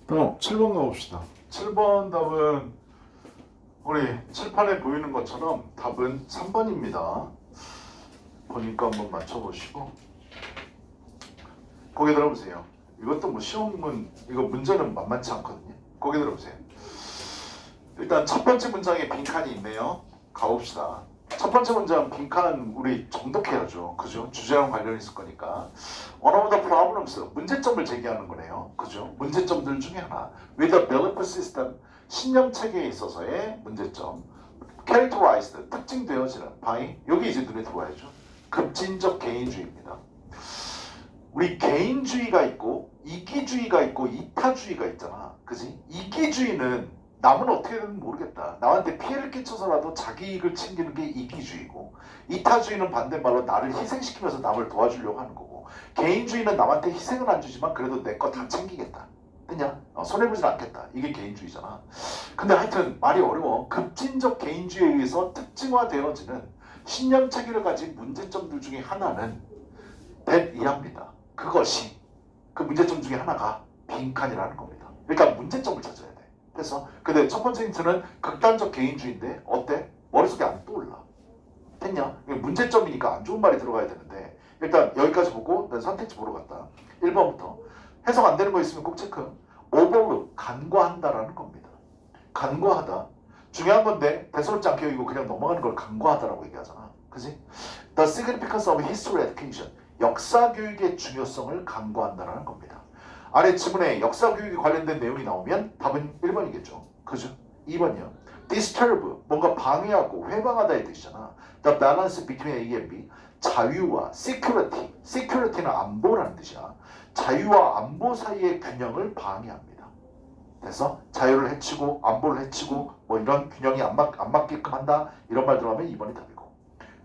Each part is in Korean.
그럼 7번 가봅시다. 7번 답은 우리 칠판에 보이는 것처럼 답은 3번입니다. 보니까 한번 맞춰보시고 거기 들어보세요. 이것도 뭐 시험문 이거 문제는 만만치 않거든요. 거기 들어보세요. 일단 첫 번째 문장에 빈칸이 있네요. 가봅시다. 첫 번째 문장 빈칸 우리 정독해야죠. 그죠? 주제랑 관련이 있을 거니까. One of the problems, 문제점을 제기하는 거네요. 그죠? 문제점들 중에 하나. With the belief system, 신념 체계에 있어서의 문제점. Characterized, 특징되어지는 by, 여기 이제 눈에 들어와야죠. 급진적 개인주의입니다. 우리 개인주의가 있고 이기주의가 있고 이타주의가 있잖아. 그지? 이기주의는 남은 어떻게든 모르겠다. 남한테 피해를 끼쳐서라도 자기 이익을 챙기는 게 이기주의고, 이타주의는 반대말로 나를 희생시키면서 남을 도와주려고 하는 거고, 개인주의는 남한테 희생은 안 주지만 그래도 내 거 다 챙기겠다. 그냥 손해보진 않겠다. 이게 개인주의잖아. 근데 하여튼 말이 어려워. 급진적 개인주의에 의해서 특징화되어지는 신념 체계를 가진 문제점들 중에 하나는 that 이합니다. 그것이 그 문제점 중에 하나가 빈칸이라는 겁니다. 그러니까 문제점을 찾아야 돼. 그래서 근데 첫 번째 힌트는 극단적 개인주의인데 어때? 머릿속에 안 떠올라. 됐냐? 문제점이니까 안 좋은 말이 들어가야 되는데 일단 여기까지 보고 난 선택지 보러 갔다. 1번부터 해석 안 되는 거 있으면 꼭 체크. overlook, 간과한다라는 겁니다. 간과하다. 중요한 건데 대수롭지 않게 여기고 그냥 넘어가는 걸 간과하다라고 얘기하잖아. 그지? The significance of history education, 역사 교육의 중요성을 간과한다라는 겁니다. 아래 지문에 역사 교육에 관련된 내용이 나오면 답은 1번이겠죠. 그죠? 2번이요. disturb, 뭔가 방해하고 회방하다의 뜻이잖아. The balance between A and B, 자유와 security, security는 안보라는 뜻이야. 자유와 안보 사이의 균형을 방해합니다. 그래서 자유를 해치고 안보를 해치고 뭐 이런 균형이 안 맞게끔 한다. 이런 말 들어가면 2번이 답이고.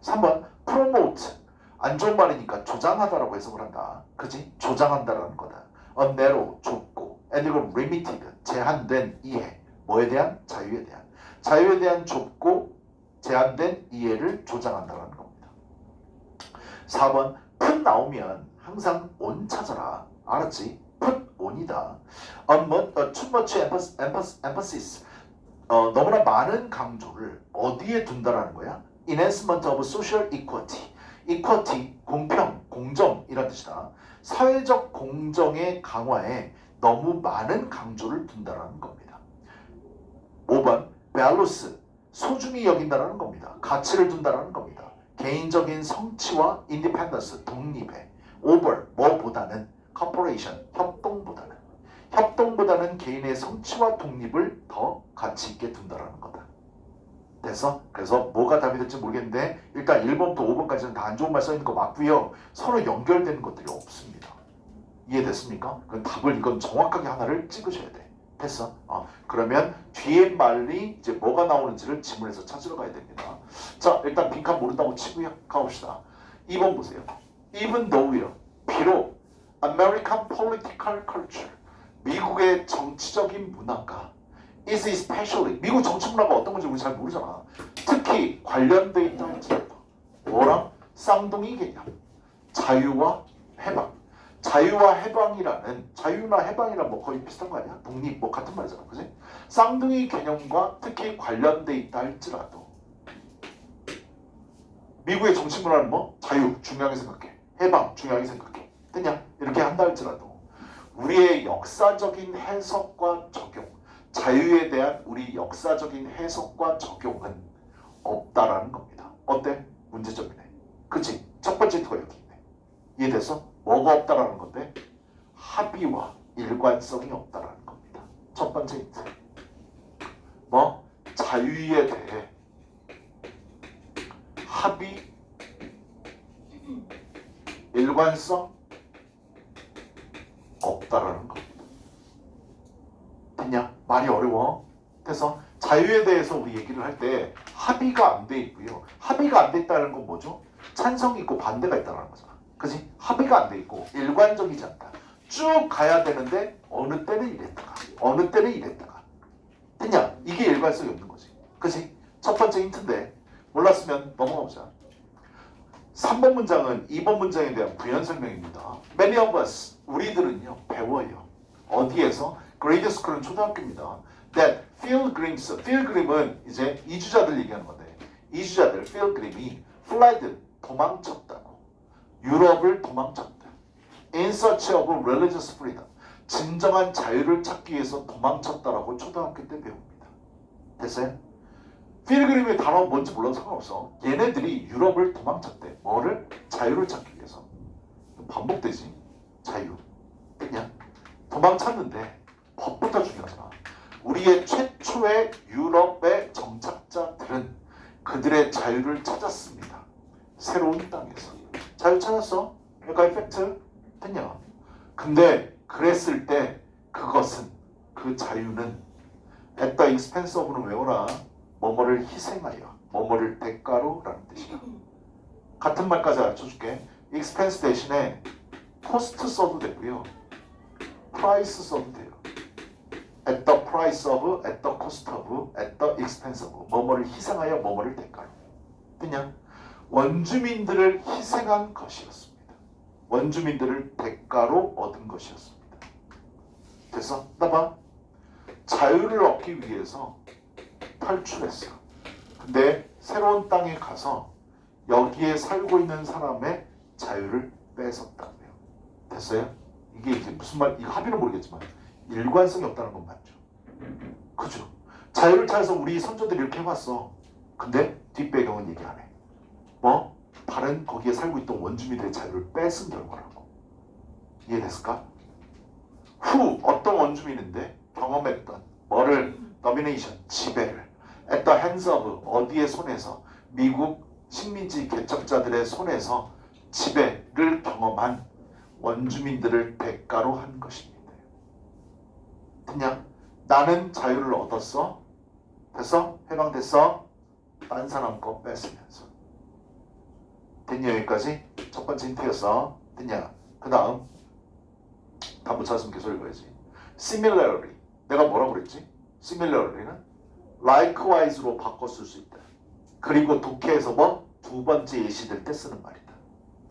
3번 promote, 안 좋은 말이니까 조장하다라고 해석을 한다. 그지? 조장한다라는 거다. narrow, 좁고, and limited, 제한된 이해. 뭐에 대한? 자유에 대한. 자유에 대한 좁고 제한된 이해를 조장한다는 겁니다. 4번 put 나오면 항상 on 찾아라. 알았지? put on이다. too much emphasis, 너무나 많은 강조를 어디에 둔다라는 거야? enhancement of social equality. equality, 공평, 공정 이란 뜻이다. 사회적 공정의 강화에 너무 많은 강조를 둔다라는 겁니다. 5번 values, 소중히 여긴다라는 겁니다. 가치를 둔다라는 겁니다. 개인적인 성취와 independence, 독립에 over, 뭐보다는 corporation, 협동보다는 개인의 성취와 독립을 더 가치 있게 둔다라는 거다. 됐어? 그래서 뭐가 답이 될지 모르겠는데 일단 1번부터 5번까지는 다 안 좋은 말 써있는 거 맞고요. 서로 연결되는 것들이 없습니다. 이해됐습니까? 그럼 답을 이건 정확하게 하나를 찍으셔야 돼. 됐어? 그러면 뒤에 말이 이제 뭐가 나오는지를 지문에서 찾으러 가야 됩니다. 자, 일단 빈칸 모른다고 치고요. 가봅시다. 2번 보세요. Even though요. 비록 American political culture, 미국의 정치적인 문화가 is especially, 미국 정치 문화가 어떤 건지 우리 잘 모르잖아. 특히 관련돼 있다 할지라도 뭐랑? 쌍둥이 개념, 자유와 해방. 자유와 해방이라는, 자유나 해방이랑 뭐 거의 비슷한 거 아니야? 독립 뭐 같은 말이잖아. 그지? 쌍둥이 개념과 특히 관련돼 있다 할지라도 미국의 정치 문화는 뭐? 자유 중요하게 생각해. 해방 중요하게 생각해. 됐냐? 이렇게 한다 할지라도 우리의 역사적인 해석과 적용, 자유에 대한 우리 역사적인 해석과 적용은 없다라는 겁니다. 어때? 문제점이네. 그치? 첫 번째 힌트가 여기 있네. 이해됐어? 뭐가 없다라는 건데? 합의와 일관성이 없다라는 겁니다. 첫 번째 힌트. 뭐? 자유에 대해 합의, 일관성 없다라는 겁니다. 됐냐? 말이 어려워. 그래서 자유에 대해서 우리 얘기를 할 때 합의가 안 돼 있고요. 합의가 안 돼 있다는 건 뭐죠? 찬성이 있고 반대가 있다는 거잖아. 그지? 합의가 안 돼 있고 일관적이지 않다. 쭉 가야 되는데 어느 때는 이랬다가 어느 때는 이랬다가. 됐냐? 이게 일관성이 없는 거지. 그지? 첫 번째 힌트인데 몰랐으면 넘어가 보자. 3번 문장은 2번 문장에 대한 부연 설명입니다. Many of us, 우리들은요 배워요. 어디에서? grade school은 초등학교입니다. that pilgrim은 이제 이주자들 얘기하는 건데 이주자들 pilgrim이 fled 도망쳤다고 유럽을 도망쳤다. in search of religious freedom 진정한 자유를 찾기 위해서 도망쳤다라고 초등학교 때 배웁니다. 됐어요? 필그림의 단어 뭔지 몰라도 상관없어. 얘네들이 유럽을 도망쳤대. 뭐를? 자유를 찾기 위해서. 반복되지. 자유. 그냥 도망쳤는데 법부터 중요하잖아. 우리의 최초의 유럽의 정착자들은 그들의 자유를 찾았습니다. 새로운 땅에서. 자유 찾았어? 여기까지 팩트? 됐냐? 근데 그랬을 때 그것은 그 자유는 at the expense of는 외워라. 뭐뭐를 희생하여 뭐뭐를 대가로 라는 뜻이야. 같은 말까지 알려줄게. expense 대신에 cost 써도 되고요. price 써도 돼요. at the price of, at the cost of, at the expense of 뭐뭐를 희생하여 뭐뭐를 대가로. 그냥 원주민들을 희생한 것이었습니다. 원주민들을 대가로 얻은 것이었습니다. 됐어? 나봐. 자유를 얻기 위해서 탈출했어. 근데 새로운 땅에 가서 여기에 살고 있는 사람의 자유를 뺏었다고요. 됐어요? 이게 이제 무슨 말, 이거 합의는 모르겠지만 일관성이 없다는 건 맞죠. 그죠? 자유를 찾아서 우리 선조들이 이렇게 해봤어. 근데 뒷배경은 얘기 안 해. 뭐? 다른 거기에 살고 있던 원주민들의 자유를 뺏은 결과라고. 이해됐을까? 후 어떤 원주민인데 경험했던 뭐를 domination 지배를 at the hands of 어디의 손에서 미국 식민지 개척자들의 손에서 지배를 경험한 원주민들을 대가로 한 것입니다. 그냥 나는 자유를 얻었어. 됐어? 해방됐어? 딴 사람 거 뺏으면서. 됐냐? 여기까지? 첫 번째 힌트였어. 됐냐? 그 다음 다 못 찾았으면 계속 읽어야지. similarly 내가 뭐라고 그랬지? similarly는 likewise로 바꿨을 수 있다. 그리고 독해에서 뭐? 두 번째 예시 될 때 쓰는 말이다.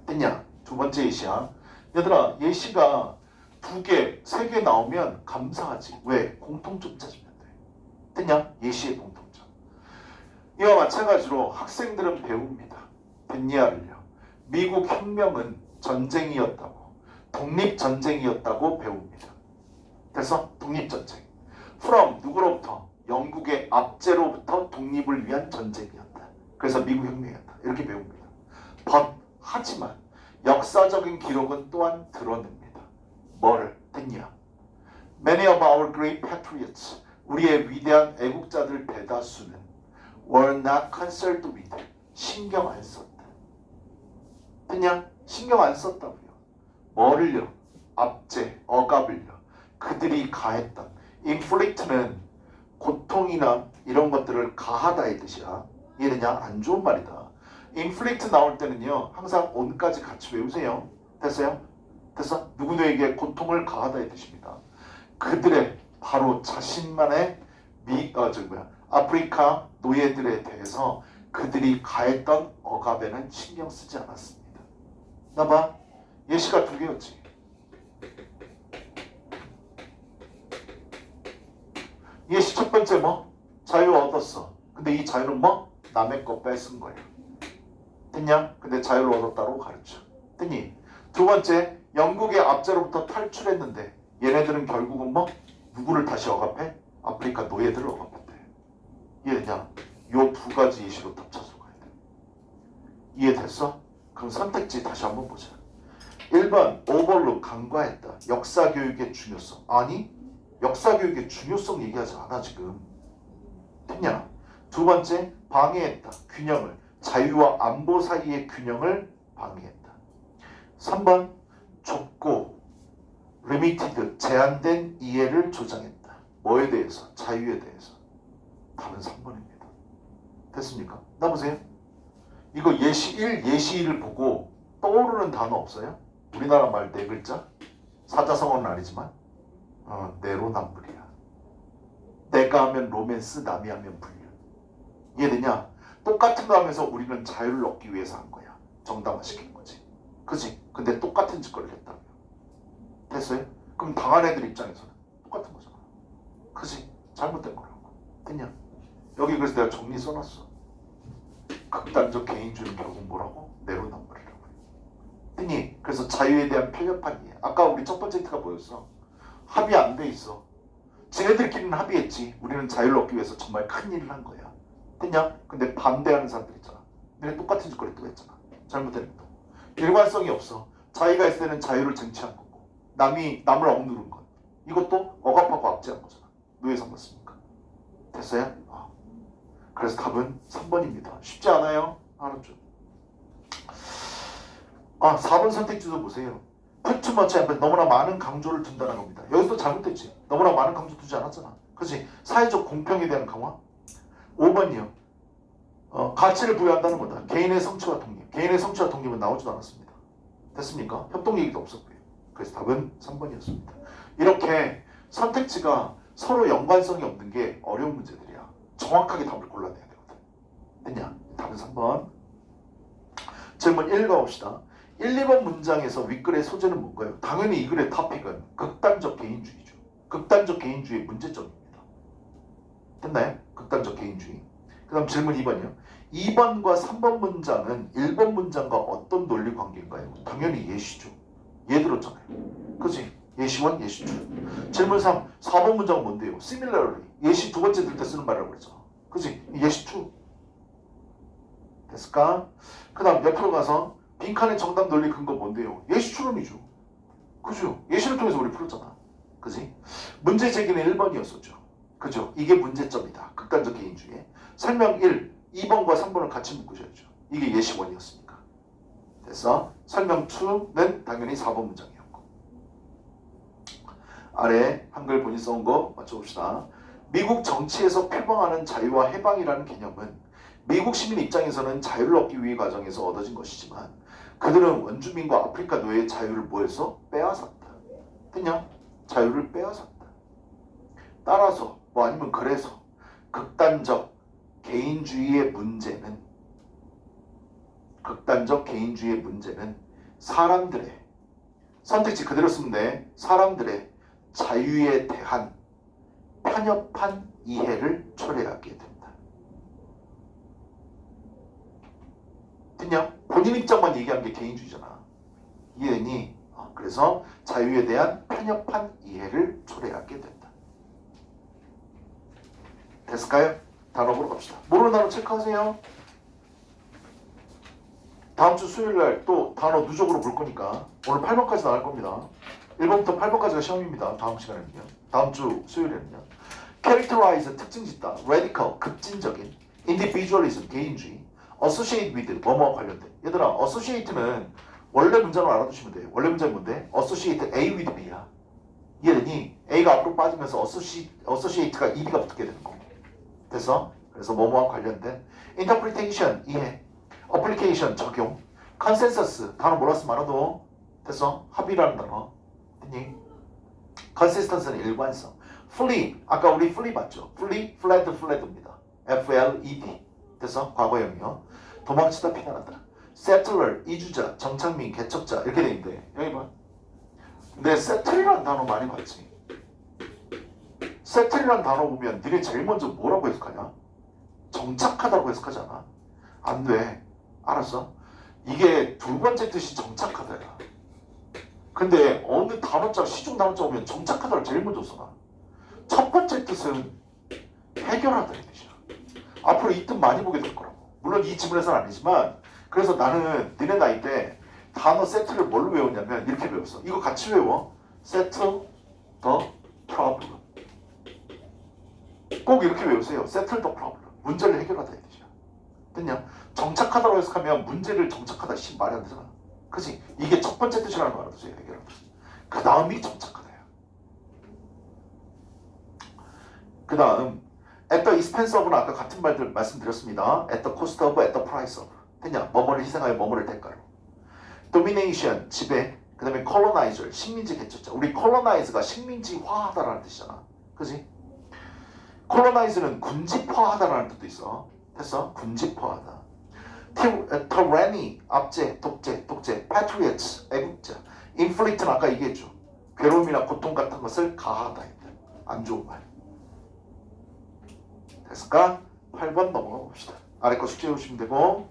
됐냐? 두 번째 예시야. 얘들아 예시가 두 개, 세 개 나오면 감사하지. 왜? 공통점 찾으면 돼. 됐냐? 예시의 공통점. 이와 마찬가지로 학생들은 배웁니다. 됐냐를요. 미국 혁명은 전쟁이었다고. 독립전쟁이었다고 배웁니다. 그래서 독립전쟁. from 누구로부터? 영국의 압제로부터 독립을 위한 전쟁이었다. 그래서 미국 혁명이었다. 이렇게 배웁니다. but 하지만 역사적인 기록은 또한 드러냅니다. 뭐를? 됐냐? Many of our great patriots 우리의 위대한 애국자들 대다수는 were not concerned with 신경 안 썼다. 됐냐? 신경 안 썼다고요. 뭐를요? 압제, 억압을요. 그들이 가했던 inflict는 고통이나 이런 것들을 가하다의 뜻이야. 이해되냐? 안 좋은 말이다. inflict 나올 때는요. 항상 on까지 같이 외우세요. 됐어요? 됐어? 누구누구에게 고통을 가하다의 뜻입니다. 그들의 바로 자신만의 아프리카 노예들에 대해서 그들이 가했던 억압에는 신경 쓰지 않았습니다. 나봐. 예시가 두 개였지. 예시 첫 번째 뭐? 자유 얻었어. 근데 이 자유는 뭐? 남의 거 뺏은 거야. 됐냐? 근데 자유를 얻었다고 가르쳐. 됐니? 두 번째, 영국의 압제로부터 탈출했는데 얘네들은 결국은 뭐? 누구를 다시 억압해? 아프리카 노예들을 억압했대. 이해되냐? 요 두 가지 예시로 덮쳐서 가야 돼. 이해됐어? 그럼 선택지 다시 한번 보자. 1번 오버룩 간과했다. 역사교육의 중요성. 아니 역사교육의 중요성 얘기하지 않아 지금. 됐냐? 두 번째 방해했다. 균형을. 자유와 안보 사이의 균형을 방해했다. 3번 좁고 limited 제한된 이해를 조장했다. 뭐에 대해서? 자유에 대해서. 답은 3번입니다. 됐습니까? 나 보세요. 이거 예시 1, 예시 2를 보고 떠오르는 단어 없어요? 우리나라 말 네 글자? 사자성어는 아니지만 내로남불이야. 내가 하면 로맨스, 남이 하면 불륜. 이해되냐? 똑같은 거 하면서 우리는 자유를 얻기 위해서 한 거야. 정당화시킨 거지. 그치? 근데 똑같은 짓거리를 했다고요. 됐어요? 그럼 당한 애들 입장에서는 똑같은 거잖아. 그지? 잘못된 거라고. 됐냐? 여기 그래서 내가 정리 써놨어. 극단적 개인주의는 결국 뭐라고? 내로남불이라고. 됐니? 그래서 자유에 대한 편협한 이해. 아까 우리 첫 번째 힌트가 뭐였어? 합의 안 돼 있어. 쟤네들끼리는 합의했지. 우리는 자유를 얻기 위해서 정말 큰 일을 한 거야. 됐냐? 근데 반대하는 사람들 있잖아. 너네 똑같은 짓거리 또 했잖아. 잘못된 행동. 일관성이 없어. 자기가 했을 때는 자유를 쟁취한 거고 남을 억누른 것. 이것도 억압하고 압제한 거잖아. 왜 삼았습니까? 됐어요? 그래서 답은 3번입니다. 쉽지 않아요? 알았죠? 4번 선택지도 보세요. Put too much emphasis, 너무나 많은 강조를 둔다는 겁니다. 여기서 잘못됐지. 너무나 많은 강조 두지 않았잖아. 그렇지? 사회적 공평에 대한 강화. 5번이요. 가치를 부여한다는 거다. 개인의 성취와 독립. 개인의 성취와 독립은 나오지도 않았습니다. 됐습니까? 협동 얘기도 없었고요. 그래서 답은 3번이었습니다. 이렇게 선택지가 서로 연관성이 없는 게 어려운 문제들이야. 정확하게 답을 골라내야 되거든. 됐냐? 답은 3번. 질문 1 가봅시다. 1, 2번 문장에서 윗글의 소재는 뭔가요? 당연히 이 글의 토픽은 극단적 개인주의죠. 극단적 개인주의의 문제점입니다. 됐나요? 극단적 개인주의. 그 다음 질문 2번이요. 2번과 3번 문장은 1번 문장과 어떤 논리 관계인가요? 당연히 예시죠. 예 들었잖아요. 그치? 예시 1, 예시 2. 질문 3, 4번 문장은 뭔데요? Similarly. 예시 두 번째 들 때 쓰는 말이라고 그랬잖아. 그치? 예시 2. 됐을까? 그 다음 옆으로 가서 빈칸의 정답 논리 근거 뭔데요? 예시 추론이죠. 그죠? 예시를 통해서 우리 풀었잖아. 그지? 문제 제기는 1번이었었죠. 그죠? 이게 문제점이다. 극단적 개인주의. 설명 1, 2번과 3번을 같이 묶으셔야죠. 이게 예시 1이었으니까. 됐어? 설명 2는 당연히 4번 문장이었고. 아래 한글 본인 써온 거 맞춰봅시다. 미국 정치에서 표방하는 자유와 해방이라는 개념은 미국 시민 입장에서는 자유를 얻기 위해 과정에서 얻어진 것이지만 그들은 원주민과 아프리카 노예의 자유를 뭐해서 빼앗았다. 됐냐? 자유를 빼앗았다. 따라서 아니면 그래서 극단적 개인주의의 문제는 사람들의 선택지 그대로 쓰면 돼. 사람들의 자유에 대한 편협한 이해를 초래하게 된다. 됐냐? 본인 입장만 얘기하는 게 개인주의잖아. 이해되니? 그래서 자유에 대한 편협한 이해를 초래하게 된다. 됐을까요? 단어 보러 갑시다. 모르는 단어 체크하세요. 다음 주 수요일날 또 단어 누적으로 볼 거니까 오늘 8번까지 나갈 겁니다. 1번부터 8번까지가 시험입니다. 다음 시간에는요. 다음 주 수요일에는요. characterize 특징 짓다. radical 급진적인. individualism 개인주의. associate with 뭐뭐와 관련된. 얘들아 associate는 원래 문장을 알아두시면 돼요. 원래 문장이 뭔데? associate A with B야. 이해되니? A가 앞으로 빠지면서 associate가 EB가 붙게 되는 거. 됐어? 그래서 뭐뭐와 관련된. interpretation 이해. application 적용. consensus 단어 몰랐으면 알아도 됐어? 합의라는 단어. 됐니? consistency는 일관성. flip 아까 우리 flip 봤죠? flip, fled입니다. FLED 됐어? 과거형이요. 도망치다 피난하다. settler 이주자, 정착민, 개척자 이렇게 돼 있는데 여기 봐. 근데 settle이라는 단어 많이 봤지. settle이라는 단어 보면 니네 제일 먼저 뭐라고 해석하냐? 정착하다고 해석하잖아. 안 돼. 알았어? 이게 두 번째 뜻이 정착하다야. 근데 어느 단어자 시중 단어자 보면 정착하다를 제일 먼저 써놔. 첫 번째 뜻은 해결하다의 뜻이야. 앞으로 이 뜻 많이 보게 될 거라고. 물론 이 지문에서는 아니지만 그래서 나는 니네 나이 때 단어 세트를 뭘로 외웠냐면 이렇게 외웠어. 이거 같이 외워. settle the problem. 꼭 이렇게 외우세요. settle the problem. 문제를 해결하다의 뜻이야. 됐냐? 정착하다고 해석하면 문제를 정착하다 말이 안 되잖아. 그치? 이게 첫 번째 뜻이라는 거 알아두세요. 해결하다. 그 다음이 정착하다야. 그 다음 at the expense of는 아까 같은 말들 말씀드렸습니다. at the cost of, at the price of. 됐냐? 뭐뭐를 희생하여 뭐뭐를 대가로. domination, 지배. 그 다음에 colonizer, 식민지 개척자. 우리 colonize가 식민지화하다라는 뜻이잖아. 그치? colonize는 군집화하다라는 뜻도 있어. 됐어? 군집화하다. tyranny, 압제, 독재. patriots, 애국자. inflict는 아까 얘기했죠. 괴로움이나 고통 같은 것을 가하다. 안 좋은 말. 됐을까? 8번 넘어가 봅시다. 아래 거 숙제해 오시면 되고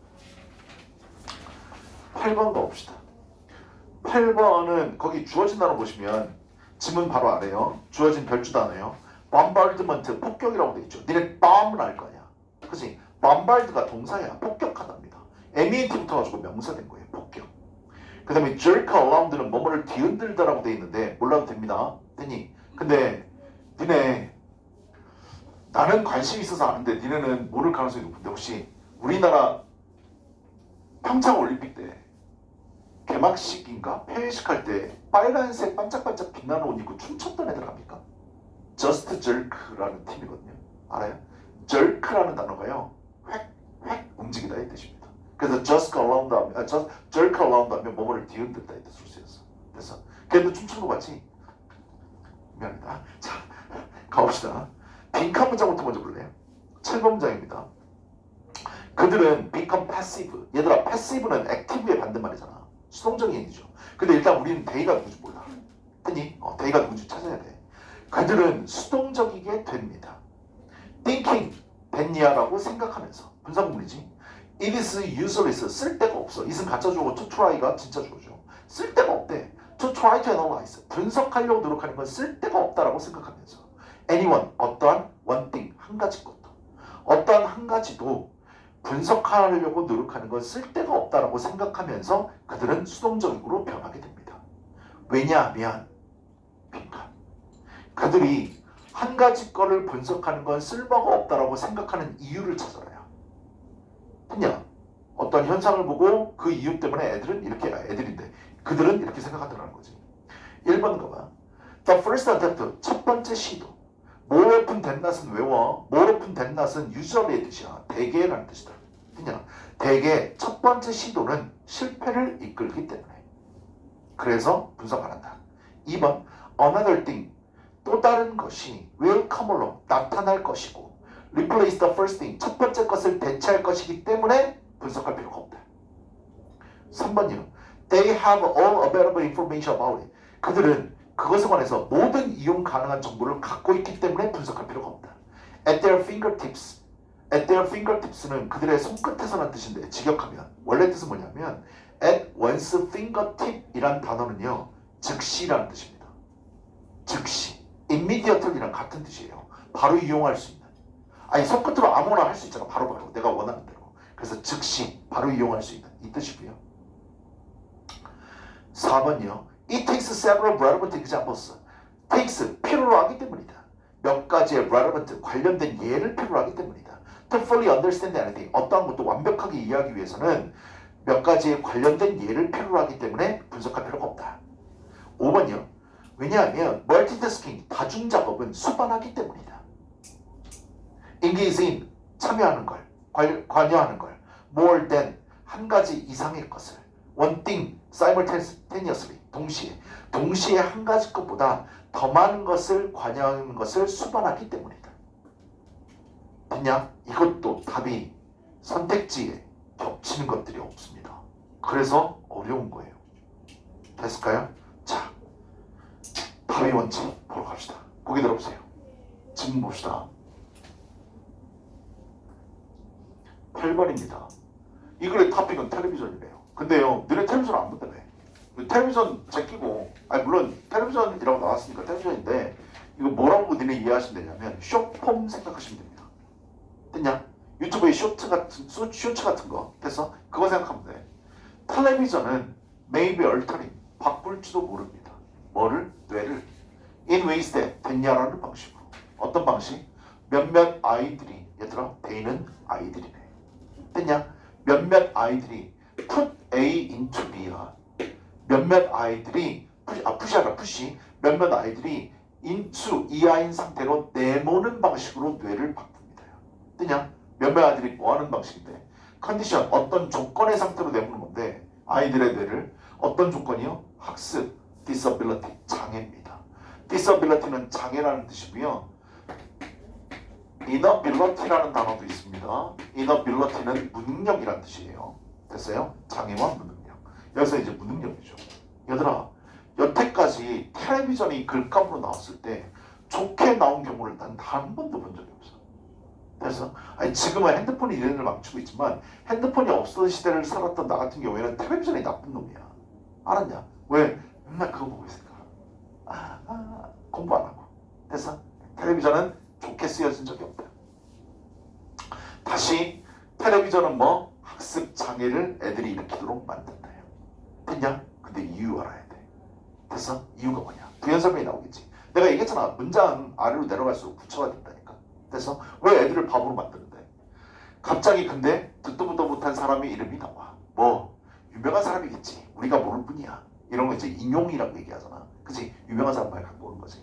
8번 가봅시다. 8번은 거기 주어진 단어 보시면 지문 바로 아래요. 주어진 별주 단어예요. bombardment 폭격이라고 돼 있죠. 니네 bomb은 알 거 아니야. 그치? bombard가 동사야. 폭격하답니다. MENT부터 가지고 명사 된 거예요. 폭격. 그 다음에 jerk around는 뭐뭐를 뒤흔들다라고 돼 있는데 몰라도 됩니다. 됐니? 근데 니네 나는 관심이 있어서 아는데 니네는 모를 가능성이 높은데 혹시 우리나라 평창올림픽 때 개막식인가? 폐회식 할 때 빨간색 반짝반짝 빛나는 옷 입고 춤췄던 애들 압니까? Just Jerk라는 팀이거든요. 알아요? Jerk라는 단어가요. 획 움직이다 이 뜻입니다. 그래서 Just Around 하면 Jerk Around 하면 뭐뭐를 뒤흔들다 이 뜻으로 쓰였어. 그래서 걔도 춤추는 거 같지? 미안합니다. 자, 가봅시다. 빈칸 문장부터 먼저 볼래요? 7번 문장입니다. 그들은 become passive. 얘들아, passive는 active의 반대말이잖아. 수동적인 얘기죠. 근데 일단 우리는 they가 누군지 몰라. 됐니? they가 누군지 찾아야 돼. 그들은 수동적이게 됩니다. thinking, 됐냐라고 생각하면서. 분사구문이지. it is useless, 쓸데가 없어. it은 가짜 주어고 to try가 진짜 주어죠. 쓸데가 없대. to try to analyze, 분석하려고 노력하는 건 쓸데가 없다라고 생각하면서. anyone, 어떠한 one thing, 한 가지 것도. 어떠한 한 가지도 분석하려고 노력하는 건 쓸데가 없다라고 생각하면서 그들은 수동적으로 변하게 됩니다. 왜냐하면 빈칸. 그들이 한 가지 거를 분석하는 건 쓸모가 없다라고 생각하는 이유를 찾아라요. 그냥 어떤 현상을 보고 그 이유 때문에 애들인데 그들은 이렇게 생각한다는 거지. 1번 가봐. The first attempt, 첫 번째 시도. more often than not은 외워. more often than not은 usually의 뜻이야. 대개라는 뜻이다. 그냥 대개 첫 번째 시도는 실패를 이끌기 때문에. 그래서 분석 안 한다. 2번 another thing, 또 다른 것이 will come along, 나타날 것이고 replace the first thing, 첫 번째 것을 대체할 것이기 때문에 분석할 필요가 없다. 3번이요. They have all available information about it. 그들은 그것에 관해서 모든 이용 가능한 정보를 갖고 있기 때문에 분석할 필요가 없다. At their fingertips. At their fingertips는 그들의 손끝에서라는 뜻인데 직역하면 원래 뜻은 뭐냐면 at one's fingertip이란 단어는요. 즉시라는 뜻입니다. 즉시. immediately랑 같은 뜻이에요. 바로 이용할 수 있는. 아니 손끝으로 아무나 할 수 있잖아. 바로 내가 원하는 대로. 그래서 즉시 바로 이용할 수 있는 이 뜻이고요. 4번이요. It takes several relevant examples. takes 필요로 하기 때문이다. 몇 가지의 relevant 관련된 예를 필요로 하기 때문이다. To fully understand anything. 어떠한 것도 완벽하게 이해하기 위해서는 몇 가지의 관련된 예를 필요로 하기 때문에 분석할 필요가 없다. 5번이요. 왜냐하면 multitasking 다중작업은 수반하기 때문이다. engage in 참여하는 걸, 관여하는 걸, more than 한 가지 이상의 것을, one thing simultaneously 동시에 한 가지 것보다 더 많은 것을 관여하는 것을 수반하기 때문이다. 됐냐? 이것도 답이 선택지에 겹치는 것들이 없습니다. 그래서 어려운 거예요. 됐을까요? 자, 답이 뭔지 보러 갑시다. 고개 들어보세요. 지금 봅시다. 8번입니다. 이 글의 토픽은 텔레비전이래요. 근데요, 너네 텔레비전 안 본다며. 텔레비전 제끼고, 아니 물론 텔레비전이라고 나왔으니까 텔레비전인데 이거 뭐라고 니네 이해하시면 되냐면 숏폼 생각하시면 됩니다. 됐냐? 유튜브에 쇼츠 같은 거 됐어? 그거 생각하면 돼. 텔레비전은 maybe altering 바꿀지도 모릅니다. 뭐를? 뇌를 in ways that 됐냐라는 방식으로. 어떤 방식? 몇몇 아이들이 얘들아 they는 아이들이네. 됐냐? 몇몇 아이들이 put A into B야. 몇몇 아이들이 푸시 몇몇 아이들이 into EI인 상태로 내모는 방식으로 뇌를 바꿉니다. 됐냐? 몇몇 아이들이 뭐하는 방식인데 컨디션 어떤 조건의 상태로 내모는 건데 아이들의 뇌를 어떤 조건이요? 학습 disability 장애입니다. disability는 장애라는 뜻이고요. inability라는 단어도 있습니다. inability는 무능력이라는 뜻이에요. 됐어요? 장애와 무능력. 여기서 이제 무능력이죠. 얘들아, 여태까지 텔레비전이 글감으로 나왔을 때 좋게 나온 경우를 난 단 한 번도 본 적이 없어. 그래서 아니 지금은 핸드폰이 인연을 망치고 있지만 핸드폰이 없던 시대를 살았던 나 같은 경우에는 텔레비전이 나쁜 놈이야. 알았냐? 왜? 맨날 그거 보고 있으니까. 공부 안 하고. 그래서 텔레비전은 좋게 쓰여진 적이 없다. 다시 텔레비전은 뭐 학습 장애를 애들이 일으키도록 만든다요. 됐냐? 근데 이유 알아야 돼. 됐어? 이유가 뭐냐? 부연설명이 나오겠지. 내가 얘기했잖아. 문장은 아래로 내려갈수록 부처가 된다니까. 그래서 왜 애들을 바보로 만드는데? 갑자기 근데 듣도 보도 못한 사람의 이름이 나와. 뭐 유명한 사람이겠지. 우리가 모를 뿐이야. 이런 거 이제 인용이라고 얘기하잖아. 그치? 유명한 사람만 갖고 오는 거지.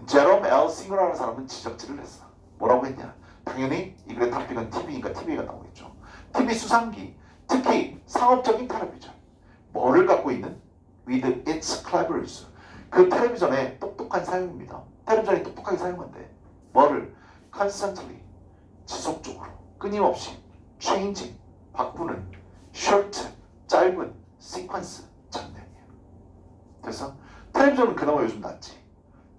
제롬 L. 싱어라는 사람은 지적질을 했어. 뭐라고 했냐? 당연히 이 글의 탑픽은 TV니까 TV가 나오겠죠. TV 수상기, 특히 상업적인 텔레비전. 뭐를 갖고 있는? With its clever use. 그 텔레비전의 똑똑한 사용입니다. 텔레비전이 똑똑하게 사용한대. 뭐를? Constantly, 지속적으로, 끊임없이, changing, 바꾸는, short, 짧은, sequence, 장면이에요. 그래서 텔레비전은 그나마 요즘 낫지.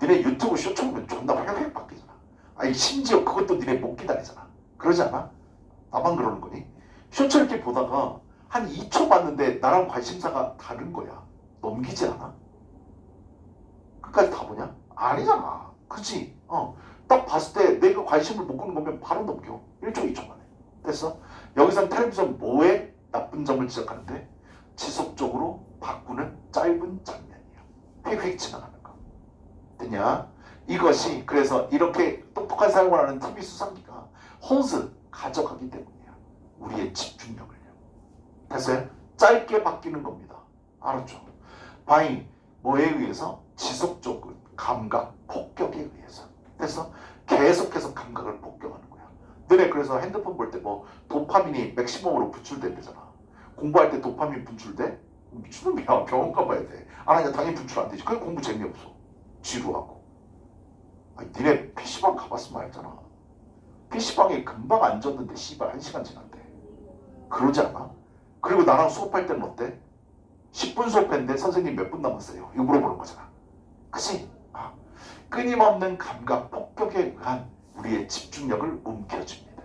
니네 유튜브 쇼츠 보면 존나 휙휙 바뀌잖아. 아니 심지어 그것도 니네 못 기다리잖아. 그러지 않아? 나만 그러는 거니? 쇼츠 이렇게 보다가 한 2초 봤는데 나랑 관심사가 다른 거야. 넘기지 않아? 끝까지 다 보냐? 아니잖아. 그치? 딱 봤을 때 내가 관심을 못 끄는 거면 바로 넘겨. 1초 2초 만에. 됐어? 여기선 텔레비전 뭐에 나쁜 점을 지적하는데 지속적으로 바꾸는 짧은 장면이에요. 휙휙 지나가는 거. 됐냐? 이것이 그래서 이렇게 똑똑한 사용을 하는 TV 수상기가 호스 가져가기 때문이에요. 우리의 집중력을요. 됐어요? 짧게 바뀌는 겁니다. 알았죠? by 뭐에 의해서? 지속적인 감각 폭격에 의해서. 그래서 계속해서 감각을 폭격하는 거야. 너네 그래서 핸드폰 볼 때 뭐 도파민이 맥시멈으로 분출된대잖아. 공부할 때 도파민 분출돼? 미친놈이야. 병원 가봐야 돼. 아니야 당연히 분출 안 되지. 그게 공부 재미없어. 지루하고. 아니, 니네 PC방 가봤으면 알잖아. PC방에 금방 앉았는데 씨발 1시간 지났대. 그러지 않아? 그리고 나랑 수업할 때는 어때? 10분 수업했는데 선생님 몇 분 남았어요? 이거 물어보는 거잖아. 그치? 끊임없는 감각 폭격에 의한 우리의 집중력을 움켜줍니다.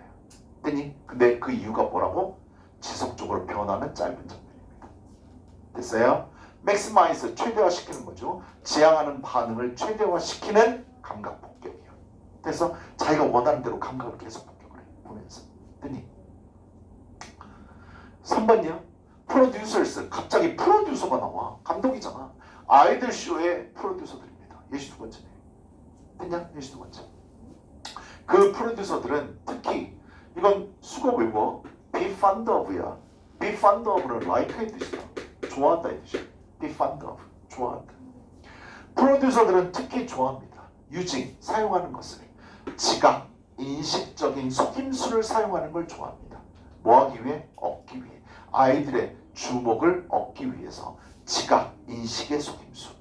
됐니? 근데 그 이유가 뭐라고? 지속적으로 변하는 짧은 장면입니다. 됐어요? maximize 최대화시키는 거죠. 지향하는 반응을 최대화시키는 감각 폭격이에요. 그래서 자기가 원하는 대로 감각을 계속 폭격을 해. 보면서. 됐니? 3번이요. 프로듀서스. 갑자기 프로듀서가 나와. 감독이잖아. 아이들 쇼의 프로듀서들입니다. 예시 두 번째네. 됐냐? 예시 두 번째. 그 프로듀서들은 특히 이건 수고 외워. be fond of야. be fond of는 like의 뜻이야. 좋아한다의 뜻이야. be fond of. 좋아한다. 프로듀서들은 특히 좋아합니다. using. 사용하는 것을. 지각. 인식적인 속임수를 사용하는 걸 좋아합니다. 뭐 하기 위해? 얻기 위해. 아이들의 주목을 얻기 위해서 지각, 인식의 속임수.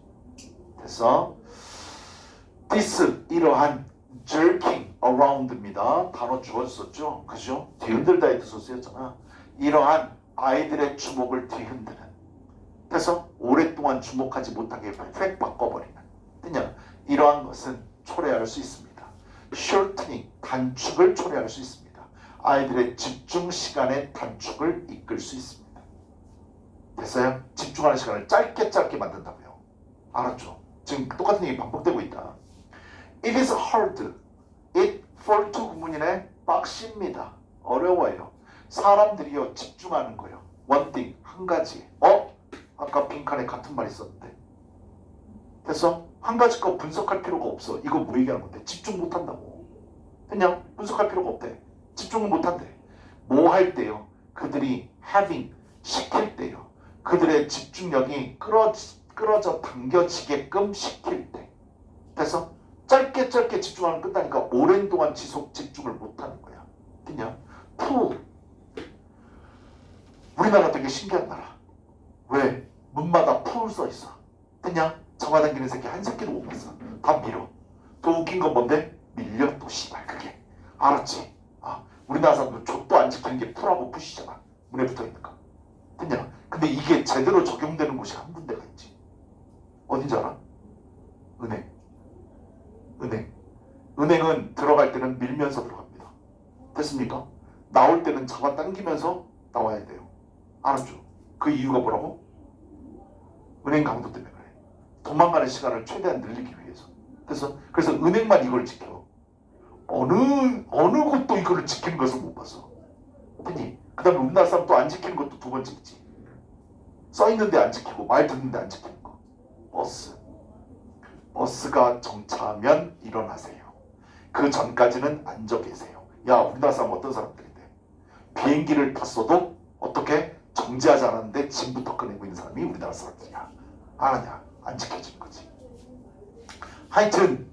됐어? this, 이러한 jerking around입니다. 단어 주어졌었죠? 그죠? 뒤흔들다의 뜻으로 쓰였잖아. 이러한 아이들의 주목을 뒤흔드는. 그래서 오랫동안 주목하지 못하게 휙 바꿔버리는. 됐냐? 이러한 것은 초래할 수 있습니다. shortening, 단축을 초래할 수 있습니다. 아이들의 집중 시간의 단축을 이끌 수 있습니다. 됐어요? 집중하는 시간을 짧게 만든다고요. 알았죠? 지금 똑같은 얘기 반복되고 있다. It is hard. It for to 구문이네. 빡십니다. 어려워요. 사람들이요 집중하는 거요. One thing, 한 가지. 아까 빈칸에 같은 말 있었는데. 됐어? 한 가지 거 분석할 필요가 없어. 이거 뭐 얘기하는 건데? 집중 못한다고. 그냥 분석할 필요가 없대. 집중을 못한대. 뭐 할 때요? 그들이 having, 시킬 때요. 그들의 집중력이 끌어져 당겨지게끔 시킬 때. 그래서 짧게 집중하면 끝나니까 오랜 동안 집중을 못하는 거야. 그냥 pool. 우리나라 되게 신기한 나라. 왜? 문마다 pool 써 있어. 그냥 잡아당기는 새끼 한 새끼도 못 봤어. 다 밀어. 또 웃긴 건 뭔데? 밀려 또 씨발 그게. 알았지? 우리나라 사람들 족도 안 지키는 게 풀하고 푸시잖아. 문에 붙어있는 거. 됐냐? 근데 이게 제대로 적용되는 곳이 한 군데가 있지. 어딘지 알아? 은행. 은행은 들어갈 때는 밀면서 들어갑니다. 됐습니까? 나올 때는 잡아당기면서 나와야 돼요. 알았죠? 그 이유가 뭐라고? 은행 강도 때문에 그래. 도망가는 시간을 최대한 늘리기 위해서. 그래서 은행만 이걸 지켜. 어느 곳도 이거를 지키는 것을 못 봤어. 됐니? 그 다음에 우리나라 사람 또 안 지키는 것도 두 번째 있지. 써있는데 안 지키고 말 듣는데 안 지키는 거. 버스가 정차하면 일어나세요. 그 전까지는 앉아 계세요. 야, 우리나라 사람 어떤 사람들인데 비행기를 탔어도 어떻게 정지하지 않았는데 짐부터 꺼내고 있는 사람이 우리나라 사람들이야. 알았냐? 안 지켜지는 거지. 하여튼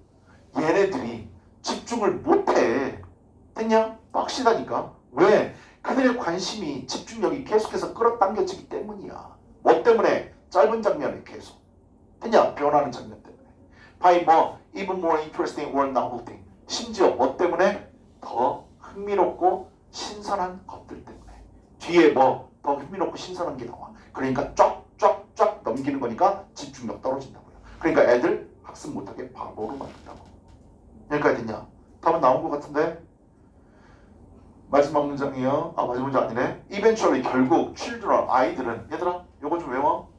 얘네들이 집중을 못해. 됐냐? 빡시다니까. 왜? 그들의 관심이 집중력이 계속해서 끌어당겨지기 때문이야. 뭐 때문에? 짧은 장면에 계속. 됐냐? 변하는 장면 때문에. by even more interesting or novel thing. 심지어 뭐 때문에? 더 흥미롭고 신선한 것들 때문에. 뒤에 더 흥미롭고 신선한 게 나와. 그러니까 쫙 넘기는 거니까 집중력 떨어진다고요. 그러니까 애들 학습 못하게 바보로 만든다고. 여기까지 됐냐? 답은 나온 것 같은데? 마지막 문장이에요. 마지막 문장 아니네. Eventually 결국 children 아이들은 얘들아 요거 좀 외워.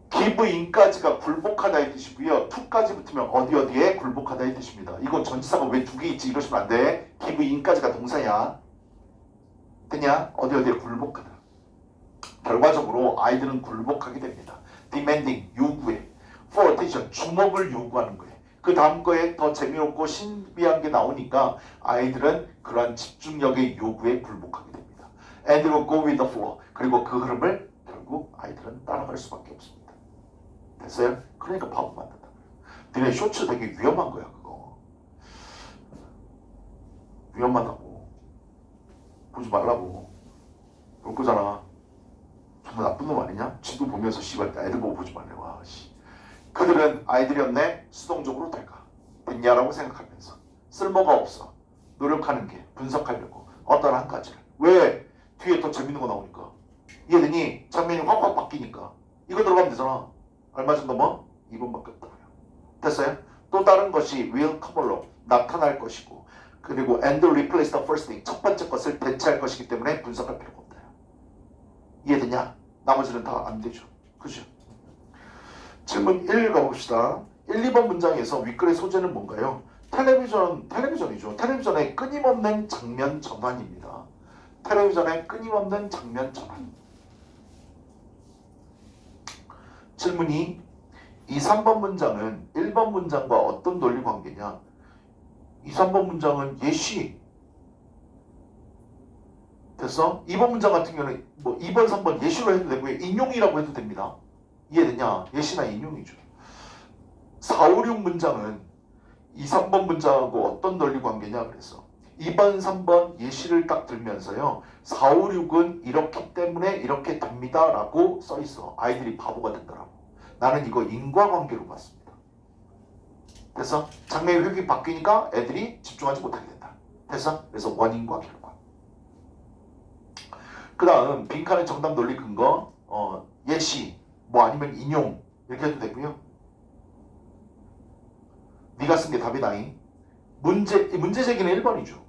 give in까지가 굴복하다의 뜻이고요. to까지 붙으면 어디에 굴복하다의 뜻입니다. 이거 전치사가 왜 두 개 있지 이러시면 안 돼. give in까지가 동사야. 됐냐? 어디에 굴복하다. 결과적으로 아이들은 굴복하게 됩니다. demanding 요구해. for attention 주목을 요구하는 거예요. 그 다음 거에 더 재미없고 신비한 게 나오니까 아이들은 그러한 집중력의 요구에 굴복하게 됩니다. And will go with the flow. 그리고 그 흐름을 결국 아이들은 따라갈 수밖에 없습니다. 됐어요? 그러니까 바보 만든다. 니네 쇼츠 되게 위험한 거야 그거. 위험하다고. 보지 말라고. 그럴 거잖아. 정말 나쁜 놈 아니냐? 지도 보면서 씨발 애들 보고 보지 말래. 와 씨. 그들은 아이들이었네. 수동적으로 될까? 됐냐라고 생각하면서 쓸모가 없어. 노력하는 게 분석하려고 어떤 한 가지를. 왜? 뒤에 더 재밌는 거 나오니까. 이해되니? 장면이 확 바뀌니까. 이거 들어가면 되잖아. 얼마 정도 뭐? 2번밖에 없다고요. 됐어요? 또 다른 것이 will come로 나타날 것이고 그리고 and replace the first thing 첫 번째 것을 대체할 것이기 때문에 분석할 필요가 없다. 이해되냐? 나머지는 다 안 되죠. 그죠? 질문 1 가봅시다. 1, 2번 문장에서 윗글의 소재는 뭔가요? 텔레비전이죠. 텔레비전의 끊임없는 장면 전환입니다. 텔레비전의 끊임없는 장면 전환. 질문이 2, 3번 문장은 1번 문장과 어떤 논리 관계냐? 2, 3번 문장은 예시. 됐어? 2번 문장 같은 경우는 뭐 2번, 3번 예시로 해도 되고요. 인용이라고 해도 됩니다. 이해되냐? 예시나 인용이죠. 4, 5, 6 문장은 2, 3번 문장하고 어떤 논리 관계냐 그래서 2번, 3번 예시를 딱 들면서요. 4, 5, 6은 이렇기 때문에 이렇게 됩니다 라고 써있어. 아이들이 바보가 된다라고. 나는 이거 인과관계로 봤습니다. 됐어? 장면의 흐름이 바뀌니까 애들이 집중하지 못하게 된다. 됐어? 그래서 원인과 결과. 그 다음 빈칸의 정답 논리 근거 예시 뭐 아니면 인용 이렇게 해도 되고요. 네가 쓴 게 답이다잉. 문제 제기는 1번이죠.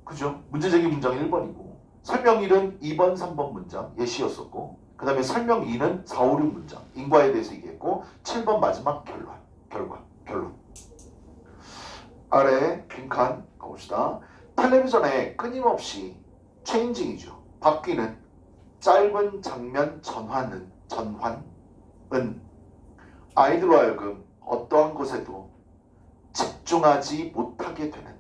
그죠? 문제 제기 문장은 1번이고 설명 1은 2번, 3번 문장 예시였었고 그 다음에 설명 2는 4, 5, 6 문장 인과에 대해서 얘기했고 7번 마지막 결론. 아래 빈칸 가봅시다. 텔레비전에 끊임없이 체인징이죠. 바뀌는 짧은 장면 전환은 아이들로 하여금 어떠한 것에도 집중하지 못하게 되는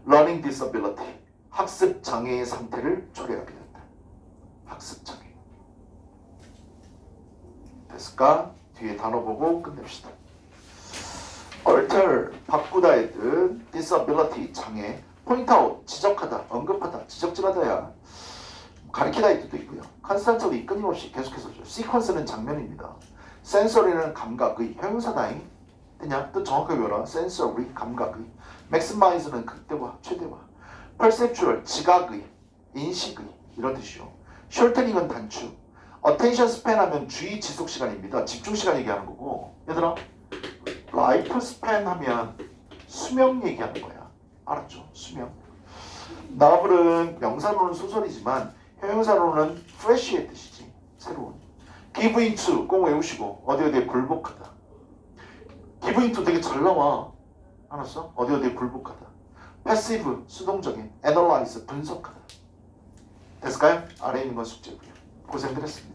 learning disability, 학습 장애의 상태를 초래하게 된다. 학습 장애. 됐을까? 뒤에 단어 보고 끝냅시다. alter, 바꾸다의 뜻, disability, 장애, point out, 지적하다, 언급하다, 지적질하다야. 가리키다의 뜻도 있고요. constantly, 끊임없이 계속해서죠. sequence는 장면입니다. sensory는 감각의, 형용사다잉. 그냥 뜻 정확하게 외워라. sensory, 감각의. maximize는 극대화, 최대화. perceptual, 지각의, 인식의 이런 뜻이요. shortening은 단축. attention span 하면 주의 지속 시간입니다. 집중 시간 얘기하는 거고. 얘들아, life span 하면 수명 얘기하는 거야. 알았죠? 수명. 나블은 명사로는 소설이지만 형용사로는 fresh의 뜻이지. 새로운. give into 꼭 외우시고 어디에 굴복하다. give into 되게 잘 나와. 알았어? 어디에 굴복하다. passive 수동적인. analyze 분석하다. 됐을까요? 아래에 있는 건 숙제고요. 고생들 했습니다.